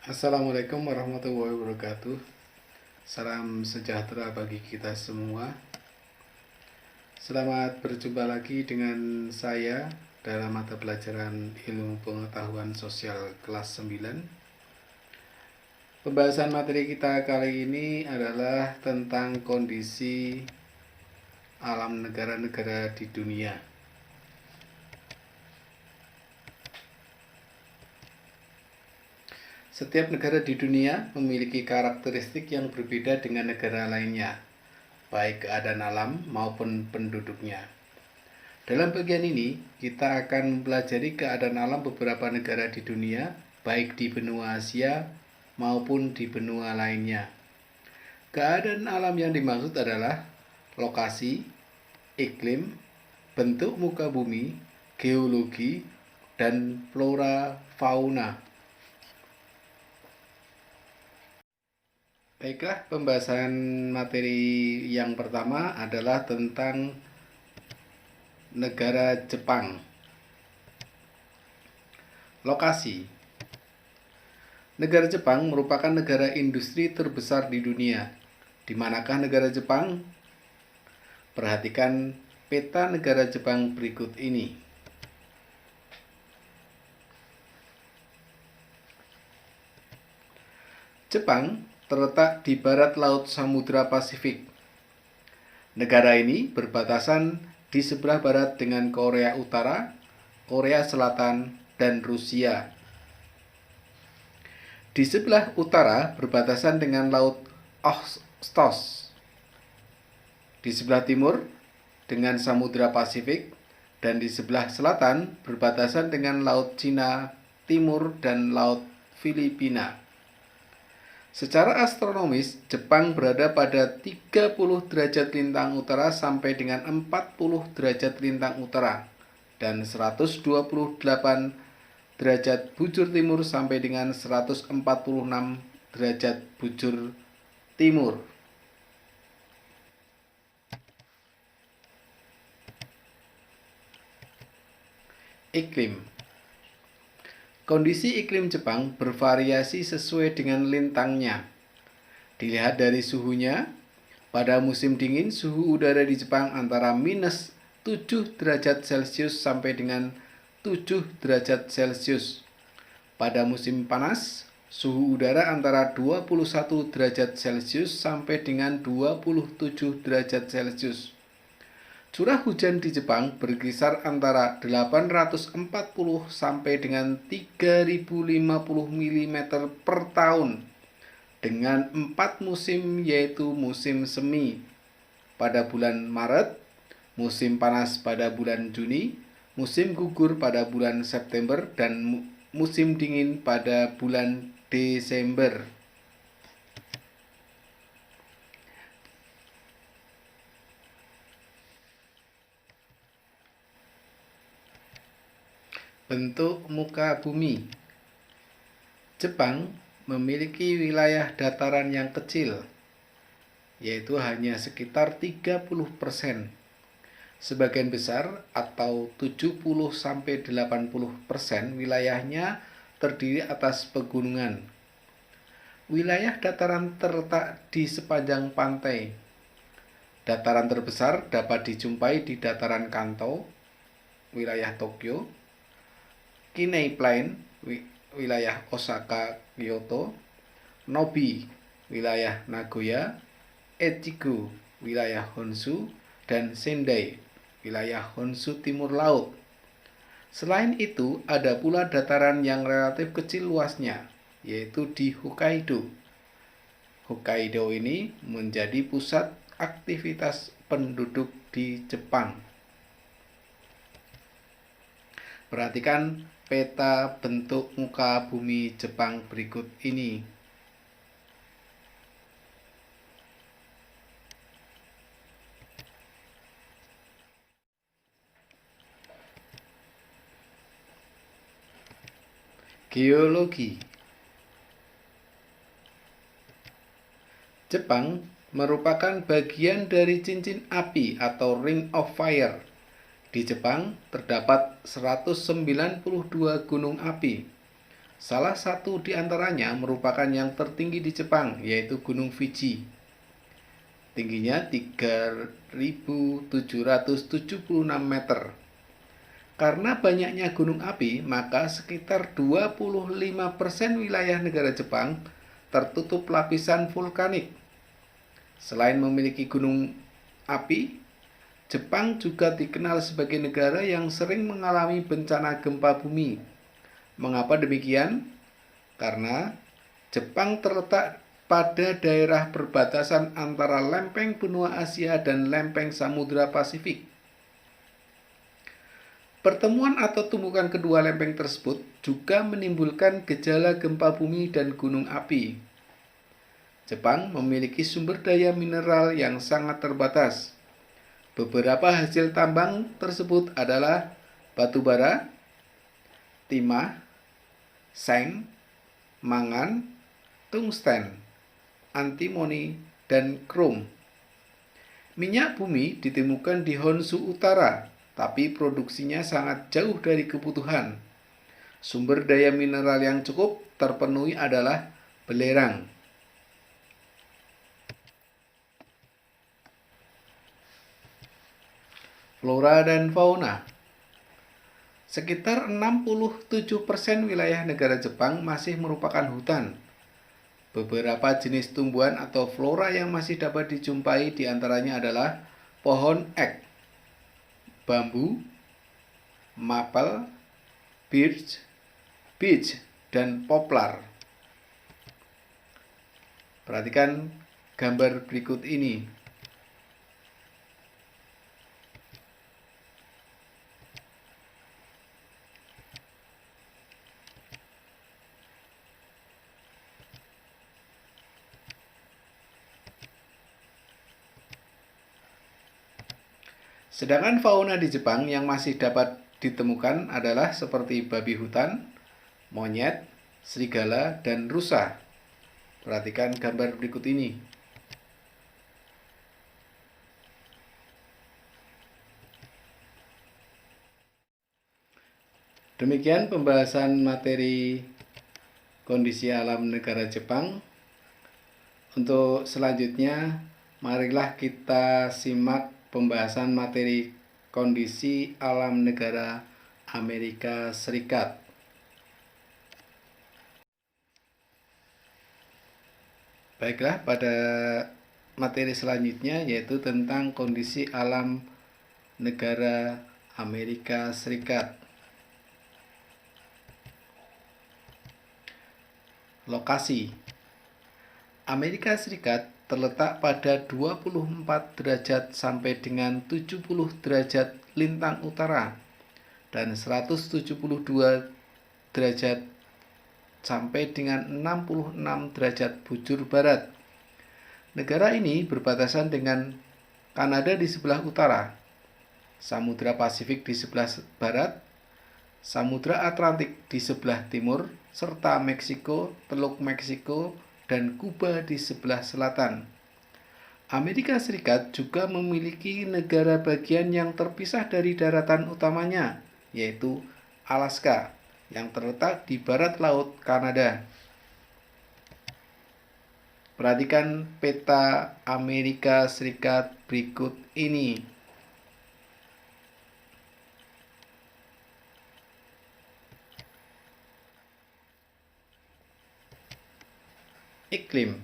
Assalamualaikum warahmatullahi wabarakatuh. Salam sejahtera bagi kita semua. Selamat berjumpa lagi dengan saya dalam mata pelajaran Ilmu Pengetahuan Sosial kelas 9. Pembahasan materi kita kali ini adalah tentang kondisi alam negara-negara di dunia. Setiap negara di dunia memiliki karakteristik yang berbeda dengan negara lainnya, baik keadaan alam maupun penduduknya. Dalam bagian ini, kita akan mempelajari keadaan alam beberapa negara di dunia, baik di benua Asia maupun di benua lainnya. Keadaan alam yang dimaksud adalah lokasi, iklim, bentuk muka bumi, geologi, dan flora fauna. Baiklah, pembahasan materi yang pertama adalah tentang negara Jepang. Lokasi. Negara Jepang merupakan negara industri terbesar di dunia. Di manakah negara Jepang? Perhatikan peta negara Jepang berikut ini. Jepang terletak di barat laut Samudra Pasifik. Negara ini berbatasan di sebelah barat dengan Korea Utara, Korea Selatan, dan Rusia. Di sebelah utara berbatasan dengan Laut Okhotsk. Di sebelah timur dengan Samudra Pasifik, dan di sebelah selatan berbatasan dengan Laut Cina Timur dan Laut Filipina. Secara astronomis, Jepang berada pada 30 derajat lintang utara sampai dengan 40 derajat lintang utara dan 128 derajat bujur timur sampai dengan 146 derajat bujur timur. Iklim. Kondisi iklim Jepang bervariasi sesuai dengan lintangnya. Dilihat dari suhunya, pada musim dingin suhu udara di Jepang antara minus 7 derajat Celcius sampai dengan 7 derajat Celcius. Pada musim panas, suhu udara antara 21 derajat Celcius sampai dengan 27 derajat Celcius. Curah hujan di Jepang berkisar antara 840 sampai dengan 3050 mm per tahun dengan 4 musim, yaitu musim semi pada bulan Maret, musim panas pada bulan Juni, musim gugur pada bulan September, dan musim dingin pada bulan Desember. Bentuk muka bumi. Jepang memiliki wilayah dataran yang kecil, yaitu hanya sekitar 30%. Sebagian besar atau 70-80% wilayahnya terdiri atas pegunungan. Wilayah dataran terletak di sepanjang pantai. Dataran terbesar dapat dijumpai di dataran Kanto, wilayah Tokyo, Kinei Plain, wilayah Osaka, Kyoto, Nobi, wilayah Nagoya, Echigo, wilayah Honshu, dan Sendai, wilayah Honshu Timur Laut. Selain itu, ada pula dataran yang relatif kecil luasnya, yaitu di Hokkaido. Hokkaido ini menjadi pusat aktivitas penduduk di Jepang. Perhatikan peta bentuk muka bumi Jepang berikut ini. Geologi. Jepang merupakan bagian dari cincin api atau Ring of Fire. Di Jepang terdapat 192 gunung api. Salah satu di antaranya merupakan yang tertinggi di Jepang, yaitu Gunung Fuji. Tingginya 3.776 meter. Karena banyaknya gunung api, maka sekitar 25% wilayah negara Jepang tertutup lapisan vulkanik. Selain memiliki gunung api, Jepang juga dikenal sebagai negara yang sering mengalami bencana gempa bumi. Mengapa demikian? Karena Jepang terletak pada daerah perbatasan antara lempeng benua Asia dan lempeng Samudra Pasifik. Pertemuan atau tumbukan kedua lempeng tersebut juga menimbulkan gejala gempa bumi dan gunung api. Jepang memiliki sumber daya mineral yang sangat terbatas. Beberapa hasil tambang tersebut adalah batu bara, timah, seng, mangan, tungsten, antimoni, dan krom. Minyak bumi ditemukan di Honshu Utara, tapi produksinya sangat jauh dari kebutuhan. Sumber daya mineral yang cukup terpenuhi adalah belerang. Flora dan fauna. Sekitar 67% wilayah negara Jepang masih merupakan hutan. Beberapa jenis tumbuhan atau flora yang masih dapat dijumpai diantaranya adalah pohon ek, bambu, maple, birch, dan poplar. Perhatikan gambar berikut ini. Sedangkan fauna di Jepang yang masih dapat ditemukan adalah seperti babi hutan, monyet, serigala, dan rusa. Perhatikan gambar berikut ini. Demikian pembahasan materi kondisi alam negara Jepang. Untuk selanjutnya, marilah kita simak pembahasan materi kondisi alam negara Amerika Serikat. Baiklah, pada materi selanjutnya yaitu tentang kondisi alam negara Amerika Serikat. Lokasi Amerika Serikat terletak pada 24 derajat sampai dengan 70 derajat lintang utara dan 172 derajat sampai dengan 66 derajat bujur barat. Negara ini berbatasan dengan Kanada di sebelah utara, Samudra Pasifik di sebelah barat, Samudra Atlantik di sebelah timur, serta Meksiko, Teluk Meksiko, dan Kuba di sebelah selatan. Amerika Serikat juga memiliki negara bagian yang terpisah dari daratan utamanya, yaitu Alaska, yang terletak di barat laut Kanada. Perhatikan peta Amerika Serikat berikut ini. Iklim.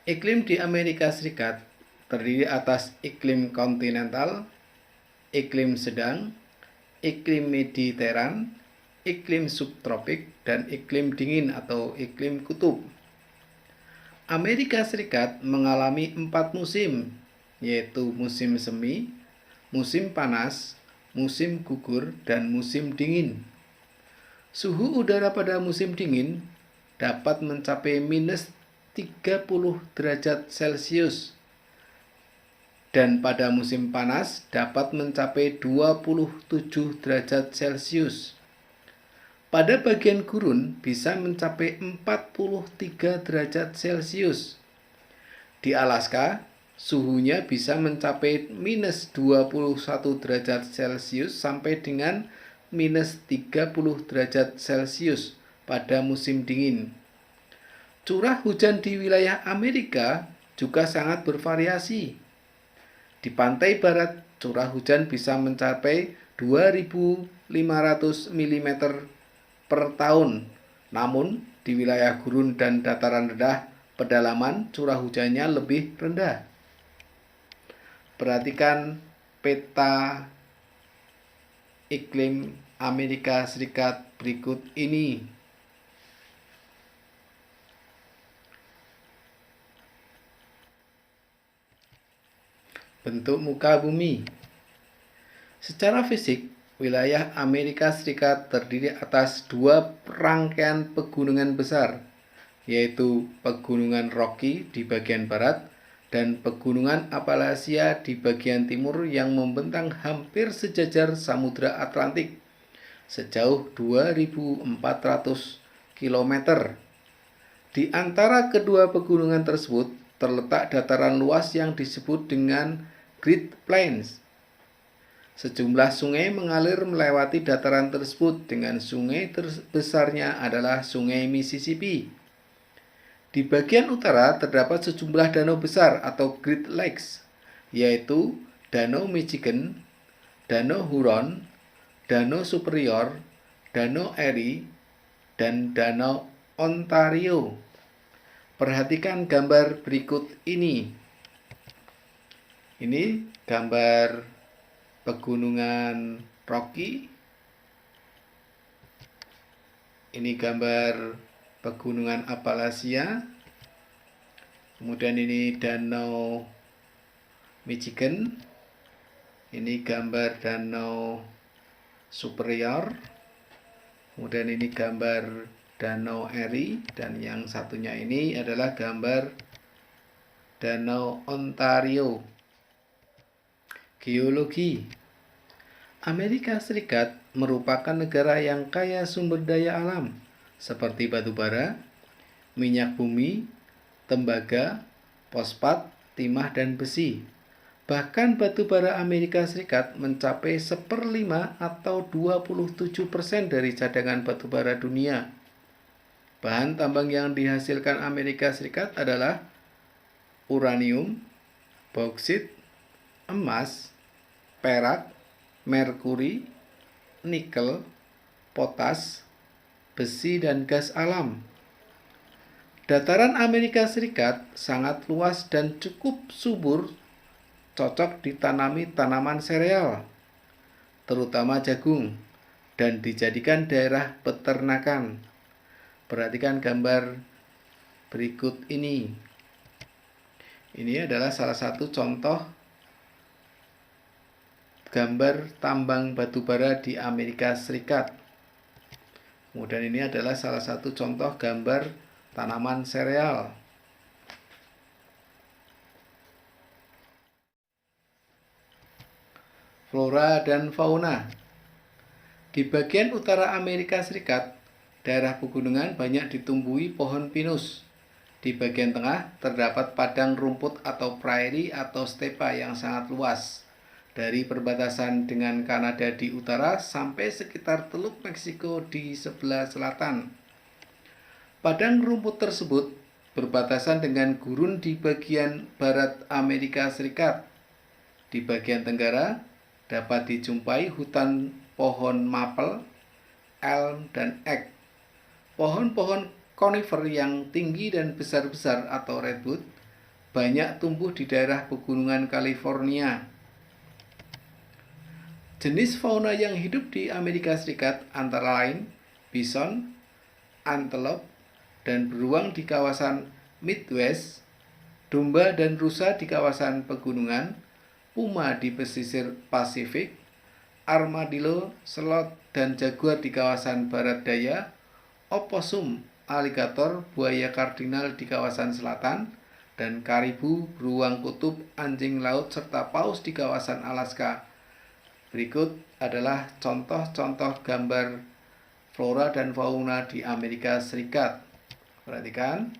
Iklim di Amerika Serikat terdiri atas iklim kontinental, iklim sedang, iklim mediteran, iklim subtropik, dan iklim dingin atau iklim kutub. Amerika Serikat mengalami 4 musim, yaitu musim semi, musim panas, musim gugur, dan musim dingin. Suhu udara pada musim dingin dapat mencapai minus 30 derajat Celcius dan pada musim panas dapat mencapai 27 derajat Celcius. Pada bagian gurun bisa mencapai 43 derajat Celcius. Di Alaska, suhunya bisa mencapai minus 21 derajat Celcius sampai dengan minus 30 derajat Celcius pada musim dingin. Curah hujan di wilayah Amerika juga sangat bervariasi. Di pantai barat, curah hujan bisa mencapai 2.500 mm per tahun. Namun, di wilayah gurun dan dataran rendah pedalaman, curah hujannya lebih rendah. Perhatikan peta iklim Amerika Serikat berikut ini. Bentuk muka bumi. Secara fisik, wilayah Amerika Serikat terdiri atas dua rangkaian pegunungan besar, yaitu Pegunungan Rocky di bagian barat dan Pegunungan Appalachia di bagian timur yang membentang hampir sejajar Samudra Atlantik sejauh 2.400 km. Di antara kedua pegunungan tersebut terletak dataran luas yang disebut dengan Great Plains. Sejumlah sungai mengalir melewati dataran tersebut, dengan sungai terbesarnya adalah Sungai Mississippi. Di bagian utara terdapat sejumlah danau besar atau Great Lakes, yaitu Danau Michigan, Danau Huron, Danau Superior, Danau Erie, dan Danau Ontario. Perhatikan gambar berikut ini. Ini gambar Pegunungan Rocky. Ini gambar Pegunungan Appalachia. Kemudian ini Danau Michigan. Ini gambar Danau Superior. Kemudian ini gambar Danau Erie, dan yang satunya ini adalah gambar Danau Ontario. Geologi. Amerika Serikat merupakan negara yang kaya sumber daya alam seperti batu bara, minyak bumi, tembaga, fosfat, timah, dan besi. Bahkan batu bara Amerika Serikat mencapai 1/5 atau 27% dari cadangan batu bara dunia. Bahan tambang yang dihasilkan Amerika Serikat adalah uranium, bauksit, emas, perak, merkuri, nikel, potas, besi, dan gas alam. Dataran Amerika Serikat sangat luas dan cukup subur, cocok ditanami tanaman sereal, terutama jagung, dan dijadikan daerah peternakan. Perhatikan gambar berikut ini. Ini adalah salah satu contoh gambar tambang batubara di Amerika Serikat. Kemudian ini adalah salah satu contoh gambar tanaman sereal. Flora dan fauna. Di bagian utara Amerika Serikat, daerah pegunungan banyak ditumbuhi pohon pinus. Di bagian tengah terdapat padang rumput atau prairie atau stepa yang sangat luas. Dari perbatasan dengan Kanada di utara sampai sekitar Teluk Meksiko di sebelah selatan. Padang rumput tersebut berbatasan dengan gurun di bagian barat Amerika Serikat. Di bagian tenggara dapat dijumpai hutan pohon maple, elm, dan ek. Pohon-pohon konifer yang tinggi dan besar-besar atau redwood banyak tumbuh di daerah pegunungan California. Jenis fauna yang hidup di Amerika Serikat antara lain bison, antelope, dan beruang di kawasan Midwest, domba dan rusa di kawasan pegunungan, puma di pesisir Pasifik, armadillo, sloth, dan jaguar di kawasan barat daya, oposum, aligator, buaya kardinal di kawasan selatan, dan karibu, beruang kutub, anjing laut, serta paus di kawasan Alaska. Berikut adalah contoh-contoh gambar flora dan fauna di Amerika Serikat. Perhatikan,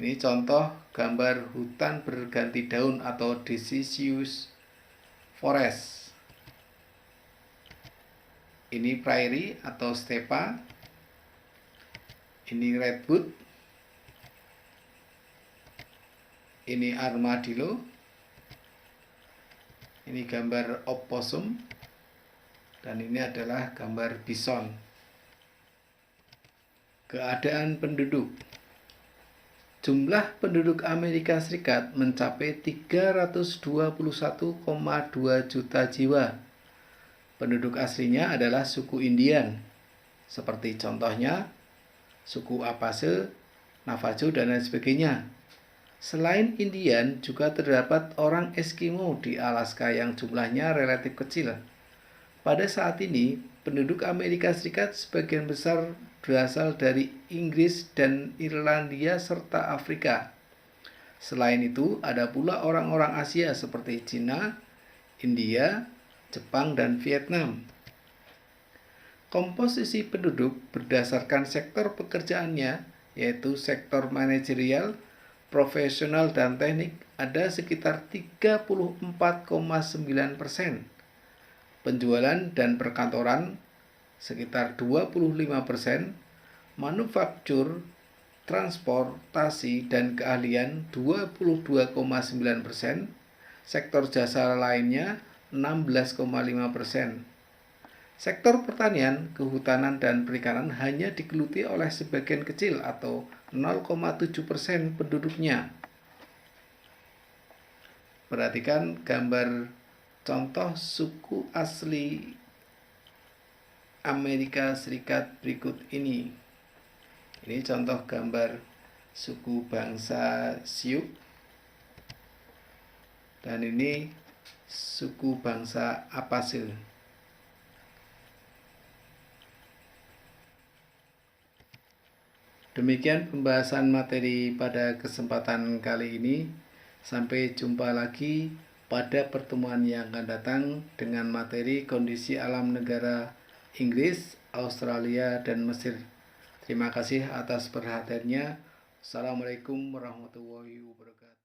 ini contoh gambar hutan berganti daun atau deciduous forest. Ini prairie atau stepa. Ini redwood. Ini armadillo. Ini gambar opossum. Dan ini adalah gambar bison. Keadaan penduduk. Jumlah penduduk Amerika Serikat mencapai 321,2 juta jiwa. Penduduk aslinya adalah suku Indian, seperti contohnya suku Apache, Navajo, dan lain sebagainya. Selain Indian, juga terdapat orang Eskimo di Alaska yang jumlahnya relatif kecil. Pada saat ini, penduduk Amerika Serikat sebagian besar berasal dari Inggris dan Irlandia serta Afrika. Selain itu, ada pula orang-orang Asia seperti Cina, India, Jepang, dan Vietnam. Komposisi penduduk berdasarkan sektor pekerjaannya, yaitu sektor manajerial, profesional, dan teknik, ada sekitar 34,9%. Penjualan dan perkantoran sekitar 25%, manufaktur, transportasi, dan keahlian 22,9%, sektor jasa lainnya 16,5%. Sektor pertanian, kehutanan, dan perikanan hanya digeluti oleh sebagian kecil atau 0,7% penduduknya. Perhatikan gambar contoh suku asli Amerika Serikat berikut ini. Ini contoh gambar suku bangsa Sioux. Dan ini suku bangsa Apache. Demikian pembahasan materi pada kesempatan kali ini. Sampai jumpa lagi pada pertemuan yang akan datang dengan materi kondisi alam negara Inggris, Australia, dan Mesir. Terima kasih atas perhatiannya. Assalamualaikum warahmatullahi wabarakatuh.